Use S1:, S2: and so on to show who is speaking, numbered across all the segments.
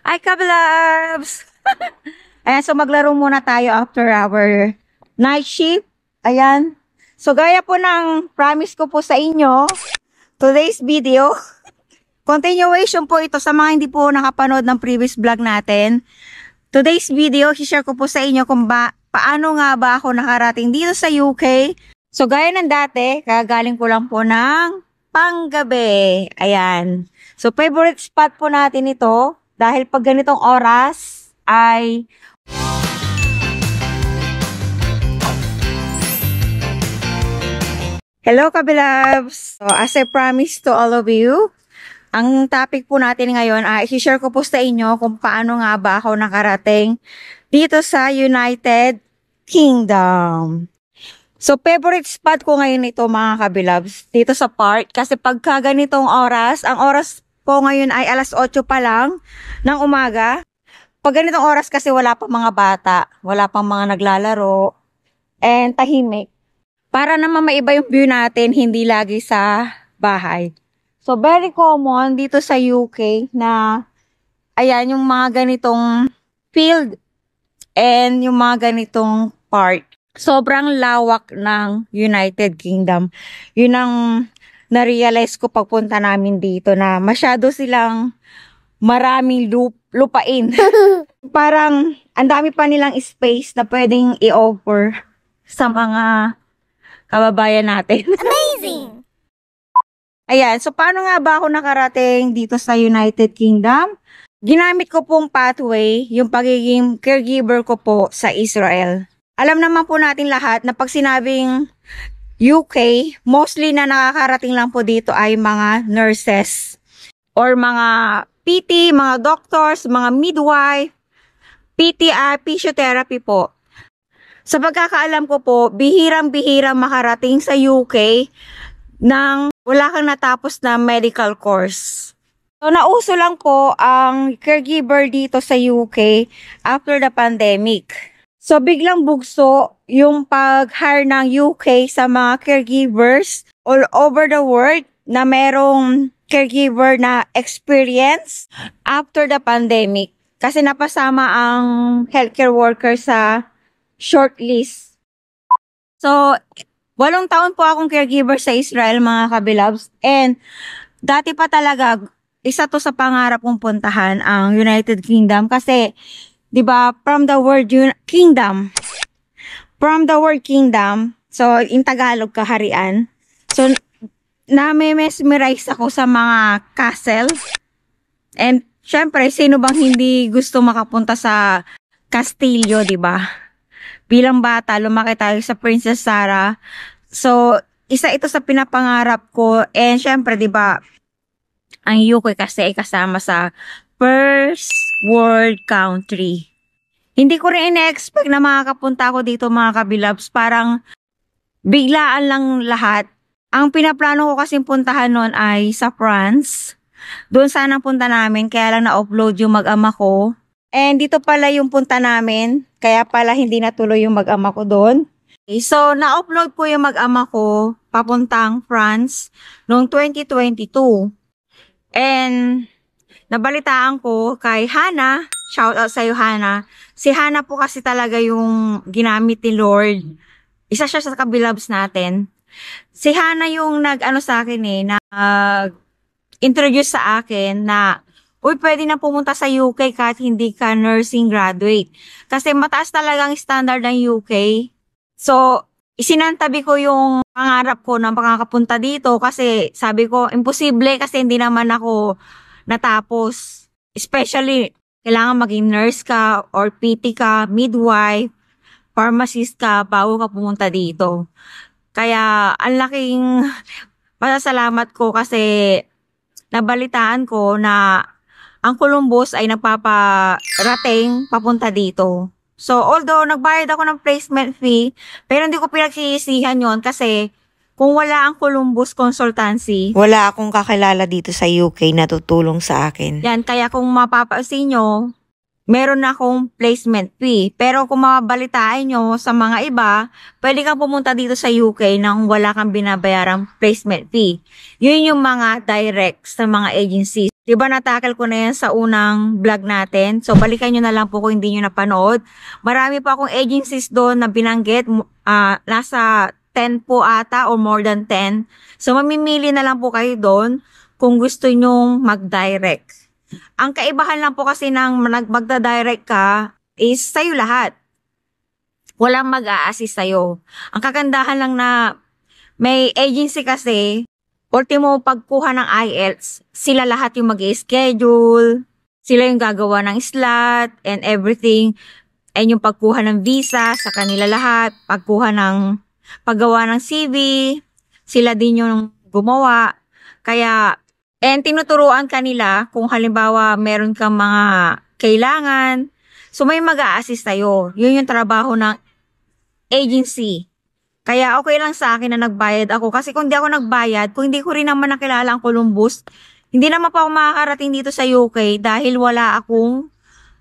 S1: Hi, Kablabs! Ayan, so maglaro muna tayo after our night shift. Ayan. So, gaya po ng promise ko po sa inyo, today's video, continuation po ito sa mga hindi po nakapanood ng previous vlog natin. Today's video, share ko po sa inyo kung paano nga ba ako nakarating dito sa UK. So, gaya ng dati, kagaling ko lang po ng Panggabi. Ayan. So, favorite spot po natin ito. Dahil pag ganitong oras ay hello, Kabilabs! So, as I promised to all of you, ang topic po natin ngayon ay i-share ko po sa inyo kung paano nga ba ako nakarating dito sa United Kingdom. So, favorite spot ko ngayon ito, mga Kabilabs, dito sa park. Kasi pagka ganitong oras, ang oras po ngayon ay alas 8 pa lang ng umaga. Pag ganitong oras kasi wala pang mga bata, wala pang mga naglalaro, and tahimik. Para naman maiba yung view natin, hindi lagi sa bahay. So, very common dito sa UK na, ayan, yung mga ganitong field and yung mga ganitong park. Sobrang lawak ng United Kingdom. Yun ang na-realize ko pagpunta namin dito na masyado silang maraming lupain. Parang ang dami pa nilang space na pwedeng i-offer sa mga kababayan natin.
S2: Amazing!
S1: Ayan, so paano nga ba ako nakarating dito sa United Kingdom? Ginamit ko pong pathway, yung pagiging caregiver ko po sa Israel. Alam naman po natin lahat na pag sinabing UK, mostly na nakakarating lang po dito ay mga nurses or mga PT, mga doctors, mga midwife, PT, physiotherapy po. Sa pagkakaalam ko po, bihirang-bihirang makarating sa UK nang wala kang natapos na medical course. So, nauso lang po ang caregiver dito sa UK after the pandemic. So, biglang bugso yung pag-hire ng UK sa mga caregivers all over the world na merong caregiver na experience after the pandemic. Kasi napasama ang healthcare worker sa shortlist. So, 8 taon po akong caregiver sa Israel, mga Kabilabs. And dati pa talaga, isa to sa pangarap kong puntahan ang United Kingdom kasi 'di ba, from the word kingdom. From the word kingdom, so in Tagalog kaharian. So na-mesmerize ako sa mga castle. And syempre, sino bang hindi gusto makapunta sa Kastilyo, 'di ba? Bilang bata, lumaki tayo sa Princess Sarah. So, isa ito sa pinapangarap ko. And syempre, 'di ba, ang UK kasi ay kasama sa first world country. Hindi ko rin ina-expect na makakapunta ako dito, mga Kabilabs. Parang biglaan lang lahat. Ang pinaplano ko kasing puntahan noon ay sa France. Doon sana punta namin, kaya lang na-upload yung mag-ama ko. And dito pala yung punta namin, kaya pala hindi natuloy yung mag-ama ko doon. So, na-upload po yung mag-ama ko papuntang France noong 2022. And nabalitaan ko kay Hannah, shout out sa'yo, Hannah. Si Hannah po kasi talaga yung ginamit ni Lord. Isa siya sa Kabilabs natin. Si Hannah yung nag-ano sa akin nag-introduce sa akin na, uy, pwede na pumunta sa UK kahit hindi ka nursing graduate. Kasi mataas talagang standard ng UK. So, isinantabi ko yung pangarap ko na makakapunta dito kasi sabi ko, imposible kasi hindi naman ako natapos. Especially, kailangan maging nurse ka or PT ka, midwife, pharmacist ka bago ka pumunta dito. Kaya, ang laking pasasalamat ko kasi nabalitaan ko na ang Columbus ay nagpaparating papunta dito. So, although nagbayad ako ng placement fee, pero hindi ko pinagsisisihan yon kasi kung wala ang Columbus Consultancy,
S2: Wala akong kakilala dito sa UK na tutulong sa akin.
S1: yan, kaya kung mapapansin nyo, meron na akong placement fee. Pero kung mababalitaan nyo sa mga iba, pwede kang pumunta dito sa UK nang wala kang binabayarang placement fee. Yun yung mga direct sa mga agencies. Diba natakal ko na yan sa unang vlog natin? So balikan nyo na lang po kung hindi nyo napanood. Marami pa akong agencies doon na binanggit. Nasa 10 po ata or more than 10. So mamimili na lang po kayo doon kung gusto nyong mag-direct. Ang kaibahan lang po kasi ng magda-direct ka is sa'yo lahat. Walang mag-a-assist sa'yo. Ang kagandahan lang na may agency kasi, ultimo pagkuha ng IELTS, sila lahat yung mag-schedule, sila yung gagawa ng slot and everything, and yung pagkuha ng visa sa kanila lahat, paggawa ng CV, sila din yung gumawa. Kaya, and tinuturuan kanila kung halimbawa meron kang mga kailangan. So may mag-a-assist sa'yo. Yun yung trabaho ng agency. Kaya okay lang sa akin na nagbayad ako. Kasi kung di ako nagbayad, kung hindi ko rin naman nakilala ang Columbus, hindi naman pa ako makakarating dito sa UK dahil wala akong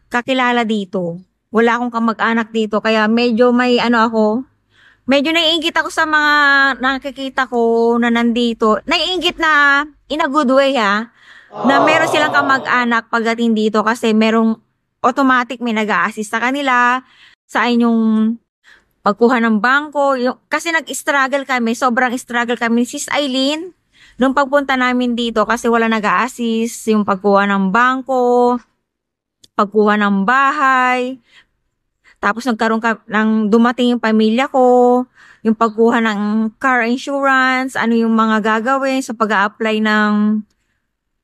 S1: kakilala dito. Wala akong kamag-anak dito. Kaya medyo medyo naiinggit ako sa mga nakikita ko na nandito. Naiinggit na in a good way na meron silang kamag-anak pagdating dito kasi merong automatic may nag-a-assist sa kanila sa inyong pagkuha ng bangko. Kasi nag-struggle kami, sobrang struggle kami. Sis Eileen, nung pagpunta namin dito kasi wala nag-a-assist, yung pagkuha ng bangko, pagkuha ng bahay, tapos dumating yung pamilya ko, yung pagkuha ng car insurance, ano yung mga gagawin sa pag-a-apply ng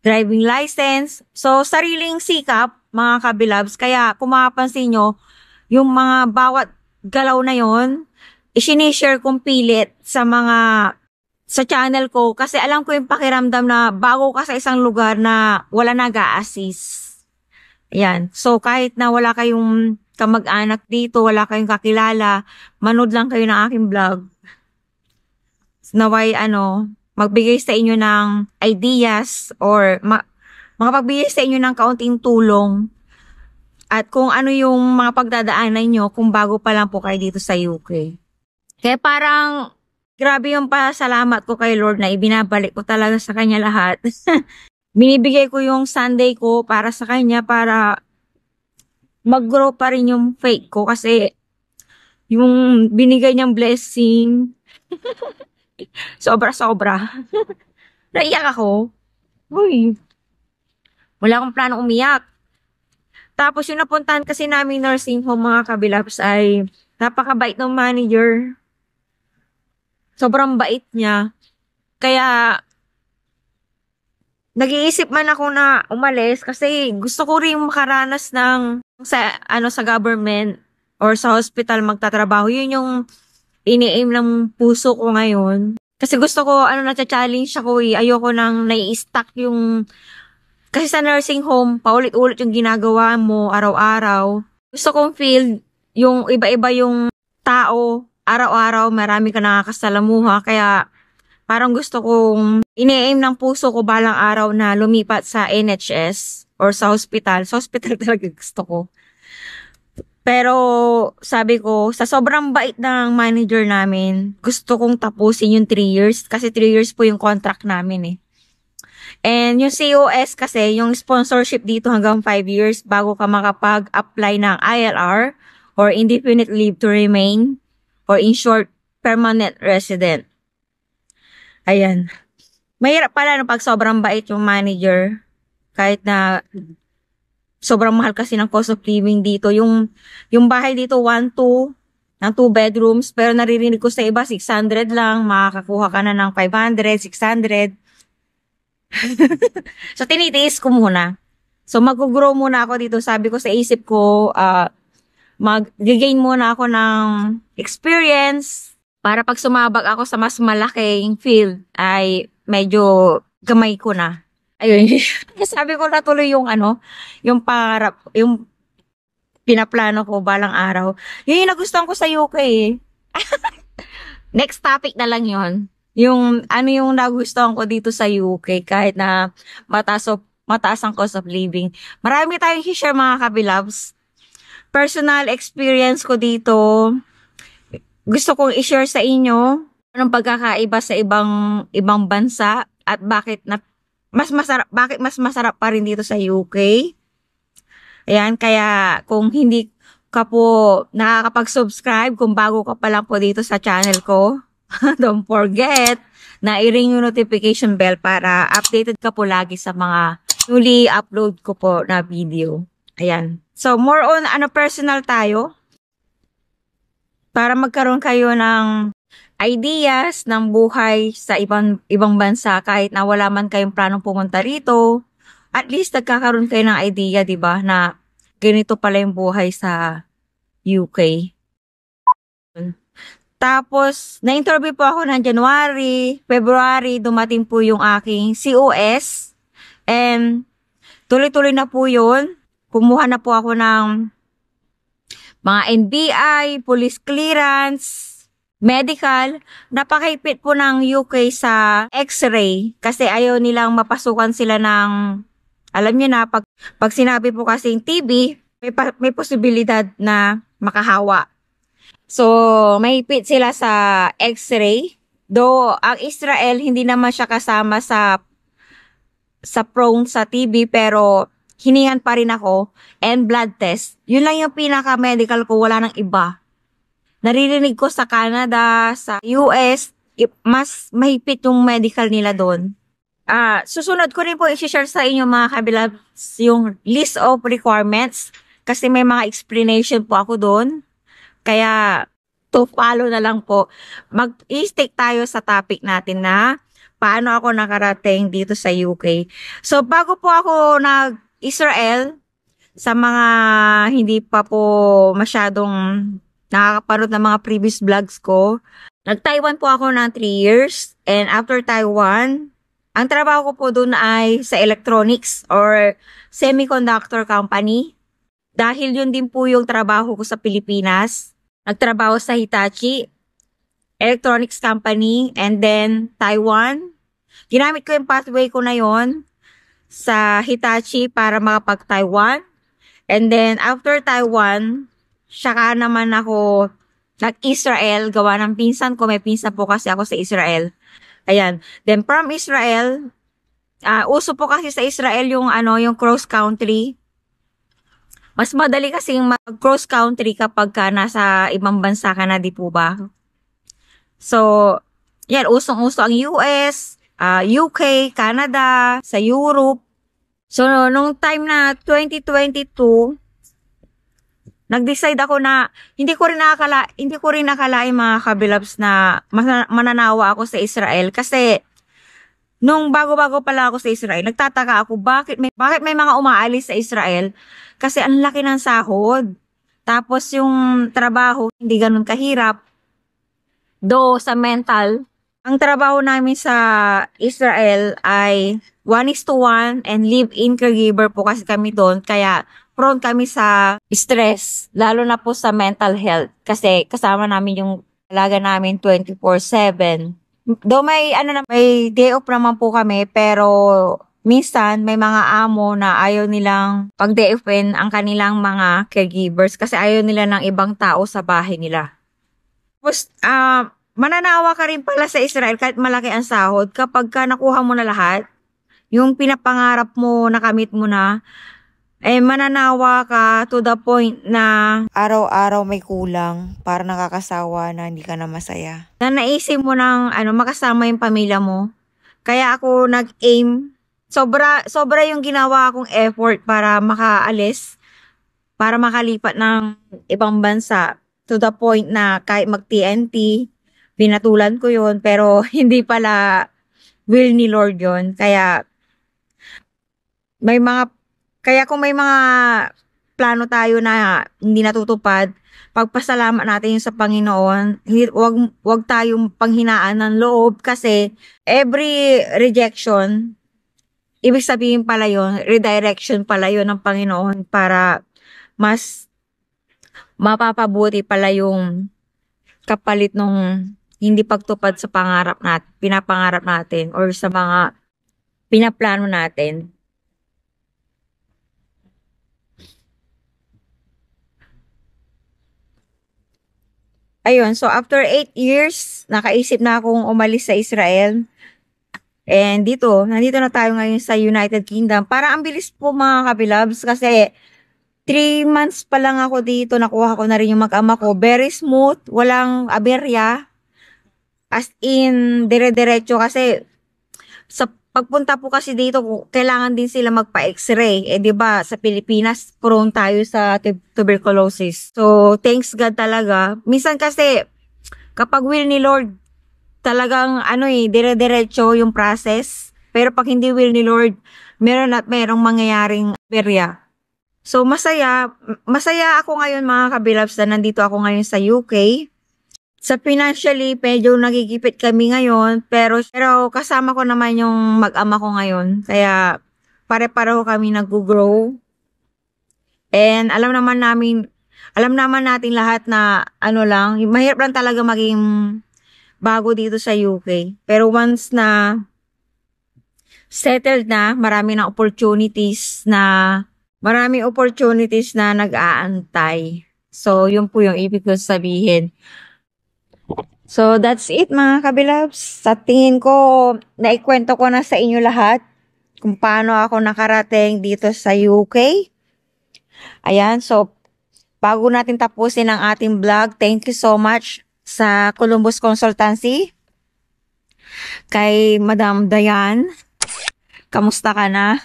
S1: driving license. So, sariling sikap, mga kabilabs. Kaya, kung mapapansin nyo, yung mga bawat galaw na yon, isinishare kong pilit sa channel ko kasi alam ko yung pakiramdam na bago ka sa isang lugar na wala nag-a-assist. Yan. So, kahit na wala kayong kamag-anak dito, wala kayong kakilala, manood lang kayo ng aking vlog. Naway, magbigay sa inyo ng ideas or makapagbigay sa inyo ng kaunting tulong at kung ano yung mga pagdadaanan nyo kung bago pa lang po kayo dito sa UK. Kaya parang grabe yung pasalamat ko kay Lord na ibinabalik ko talaga sa Kanya lahat. Binibigay ko yung Sunday ko para sa Kanya para mag-grow pa rin yung faith ko kasi yung binigay niyang blessing, sobra-sobra. Naiyak ako. Uy, wala akong plano umiyak. Tapos yung napuntahan kasi namin nursing home mga kabilabs ay napakabait ng manager. Sobrang bait niya. Kaya nag-iisip man ako na umalis kasi gusto ko rin makaranas ng sa government or sa hospital magtatrabaho. Yun yung ini-aim ng puso ko ngayon. Kasi gusto ko, na-challenge ako Ayoko nang nai-stuck yung, kasi sa nursing home, paulit-ulit yung ginagawa mo araw-araw. Gusto kong feel yung iba-iba yung tao, araw-araw, marami ka nakakasalamuha. Kaya, parang gusto kong ini-aim ng puso ko balang araw na lumipat sa NHS or sa hospital. Sa hospital talaga gusto ko. Pero sabi ko, sa sobrang bait ng manager namin, gusto kong tapusin yung 3 years. Kasi 3 years po yung contract namin And yung COS kasi, yung sponsorship dito hanggang 5 years bago ka makapag-apply ng ILR or Indefinite Leave to Remain or in short, Permanent Resident. Ayan. Mahirap pala pag sobrang bait yung manager. Kahit na sobrang mahal kasi ng cost of living dito. Yung bahay dito, 1-2, ng 2 bedrooms. Pero naririnig ko sa iba, 600 lang. Makakakuha ka na ng 500, 600. So, tinitiis ko muna. So, mag-grow muna ako dito. Sabi ko sa isip ko, mag-gain muna ako ng experience para pag sumabak ako sa mas malaking field ay medyo gamay ko na. Ayun. Sabi ko natuloy yung yung pangarap, yung pinaplano ko balang araw. Yun yung nagustuhan ko sa UK Next topic na lang yon. Yung yung nagustuhan ko dito sa UK kahit na mataas ang cost of living. Marami tayong share mga kabilabs. personal experience ko dito, gusto kong i-share sa inyo anong pagkakaiba sa ibang bansa at bakit mas masarap pa rin dito sa UK. Ayan, kaya kung hindi ka po nakakapag-subscribe, kung bago ka pa lang po dito sa channel ko, don't forget na i-ring yung notification bell para updated ka po lagi sa mga newly upload ko po na video. Ayan. So, more on personal tayo para magkaroon kayo ng ideas ng buhay sa ibang bansa kahit na wala man kayong planong pumunta rito. At least nagkakaroon kayo ng idea, 'di ba, na ganito pala yung buhay sa UK. Tapos, na-interview po ako ng January, February, dumating po yung aking COS. And tuloy-tuloy na po yun. Kumuha na po ako ng mga NBI, police clearance, medical. Napakahigpit po ng UK sa X-ray kasi ayaw nilang mapasukan sila ng, alam niyo na, pag sinabi po kasing TB, may posibilidad na makahawa. So, mahigpit sila sa X-ray. Though, ang Israel, hindi naman siya kasama sa prone sa TB, pero hiningan pa rin ako and blood test. Yun lang yung pinaka-medical ko, wala nang iba. Naririnig ko sa Canada, sa US, mas mahigpit yung medical nila doon. Susunod ko rin po i-share sa inyo mga kabilabs yung list of requirements kasi may mga explanation po ako doon. Kaya to follow na lang po. Mag-stick tayo sa topic natin na paano ako nakarating dito sa UK. So bago po ako nag-Israel, sa mga hindi pa po masyadong nakakapanood ng mga previous vlogs ko, nag-Taiwan po ako ng 3 years. And after Taiwan, ang trabaho ko po doon ay sa electronics or semiconductor company. Dahil yun din po yung trabaho ko sa Pilipinas. Nagtrabaho sa Hitachi Electronics Company and then Taiwan. Ginamit ko yung pathway ko na yon sa Hitachi para makapag-Taiwan. And then after Taiwan, saka naman ako nag-Israel, gawa ng pinsan ko. May pinsan po kasi ako sa Israel. Ayan. Then from Israel, uso po kasi sa Israel yung yung cross country. Mas madali kasing mag-cross country kapag ka nasa ibang bansa ka na, di po ba? So, yan, usong-uso ang US, UK, Canada, sa Europe. So, nung time na 2022, nag-decide ako na hindi ko rin nakakalain mga kabilabs na mananawa ako sa Israel kasi nung bago-bago pala ako sa Israel, nagtataka ako bakit may mga umaalis sa Israel kasi ang laki ng sahod. Tapos yung trabaho hindi ganun kahirap. Do sa mental, ang trabaho namin sa Israel ay 1:1 and live-in caregiver po kasi kami doon. Kaya prone kami sa stress, lalo na po sa mental health kasi kasama namin yung alaga namin 24/7. Though may day off naman po kami, pero minsan may mga amo na ayaw nilang pag-day offin ang kanilang mga caregivers kasi ayaw nila ng ibang tao sa bahay nila. Tapos, mananawa ka rin pala sa Israel kahit malaki ang sahod kapag ka nakuha mo na lahat, yung pinapangarap mo, nakamit mo na, mananawa ka to the point na araw-araw may kulang para nakakasawa na hindi ka na masaya. Na naisip mo ng makasama yung pamilya mo. Kaya ako nag-aim. Sobra yung ginawa akong effort para makaalis, para makalipat ng ibang bansa to the point na kahit mag-TNT, pinatulan ko yun, pero hindi pala will ni Lord yun. Kaya kung may mga plano tayo na hindi natutupad, pagpasalamat natin yung sa Panginoon. Wag tayong panghinaan ng loob kasi every rejection, ibig sabihin pala yun, redirection pala yun ng Panginoon para mas mapapabuti pala yung kapalit nung hindi pagtupad sa pinapangarap natin or sa mga pinaplano natin. Ayun, so after 8 years, nakaisip na akong umalis sa Israel. And nandito na tayo ngayon sa United Kingdom. Parang ang bilis po mga kabilabs kasi 3 months pa lang ako dito, nakuha ko na rin yung mag-ama ko. Very smooth, walang aberya. As in, dire-diretso kasi sa pagpunta po kasi dito, kailangan din sila magpa-x-ray. Eh, di ba sa Pilipinas, prone tayo sa tuberculosis. So, thanks God talaga. Minsan kasi, kapag will ni Lord, talagang dire-diretso yung process. Pero pag hindi will ni Lord, merong mangyayaring aberya. So, masaya ako ngayon mga kabilabs na nandito ako ngayon sa UK. Sa financially, medyo nagigipit kami ngayon, pero kasama ko naman yung mag-ama ko ngayon. Kaya, pare-pareho kami nag-grow. And alam naman natin lahat na mahirap lang talaga maging bago dito sa UK. Pero once na settled na, maraming opportunities na nag-aantay. So, yun po yung ibig ko sabihin. So, that's it mga kabilabs. Sa tingin ko, naikwento ko na sa inyo lahat kung paano ako nakarating dito sa UK. Ayan, so, bago natin tapusin ang ating vlog, thank you so much sa Columbus Consultancy. Kay Madam Dayan, kamusta ka na?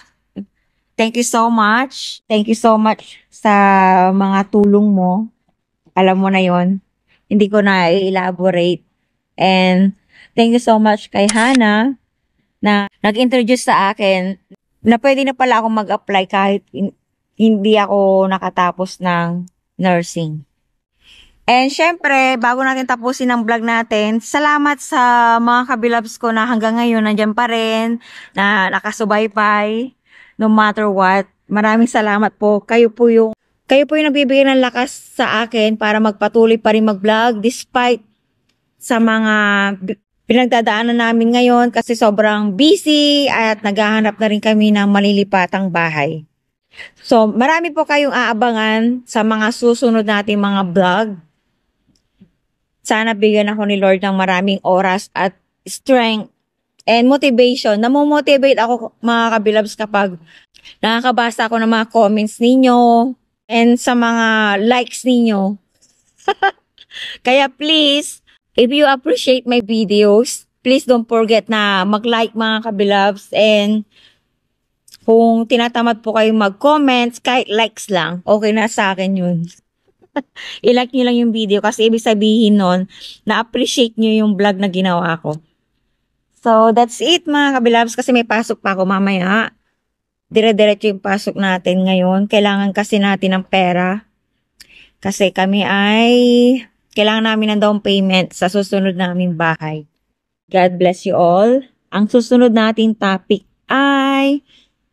S1: Thank you so much. Thank you so much sa mga tulong mo. Alam mo na yon. Hindi ko na i-elaborate. And thank you so much kay Hannah na nag-introduce sa akin na pwede na pala akong mag-apply kahit hindi ako nakatapos ng nursing. And syempre, bago natin tapusin ang vlog natin, salamat sa mga kabilabs ko na hanggang ngayon nandyan pa rin, na nakasubaybay, no matter what. Maraming salamat po. Kayo po yung nagbibigay ng lakas sa akin para magpatuloy pa rin mag-vlog despite sa mga pinagdadaanan namin ngayon kasi sobrang busy at naghahanap na rin kami ng malilipatang bahay. So, marami po kayong aabangan sa mga susunod nating mga vlog. Sana bigyan ako ni Lord ng maraming oras at strength and motivation. Namomotivate ako mga kabilabs kapag nakakabasa ako ng mga comments ninyo and sa mga likes ninyo. Kaya please, if you appreciate my videos, please don't forget na mag-like mga kabilabs, and kung tinatamad po kayong mag-comments, kahit likes lang, okay na sa akin yun. I-like nyo lang yung video kasi ibig sabihin nun, na-appreciate nyo yung vlog na ginawa ko. So, that's it mga kabilabs kasi may pasok pa ako mamaya. Dire-diretso yung pasok natin ngayon. Kailangan kasi natin ng pera. Kasi kailangan namin ng down payment sa susunod naming bahay. God bless you all. Ang susunod nating topic ay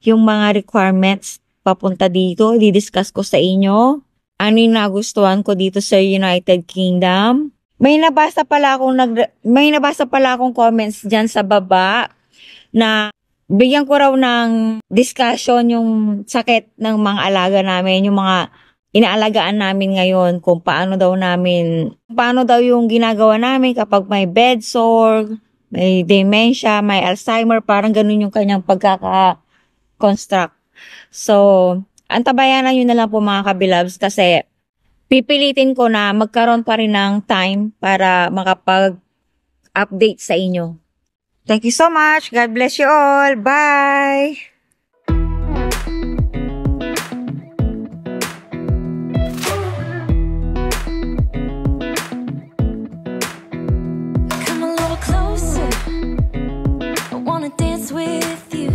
S1: yung mga requirements papunta dito. I-discuss ko sa inyo. Ano yung nagustuhan ko dito sa United Kingdom. May nabasa pala akong comments dyan sa baba na bigyan ko raw ng discussion yung sakit ng mga alaga namin, yung mga inaalagaan namin ngayon, kung paano daw yung ginagawa namin kapag may bed sore, may dementia, may Alzheimer, parang ganun yung kanyang pagkaka-construct. So, antabayanan nyo na lang po mga kabilabs kasi pipilitin ko na magkaroon pa rin ng time para makapag-update sa inyo. Thank you so much. God bless you all. Bye!
S2: Come a little closer. I wanna dance with you.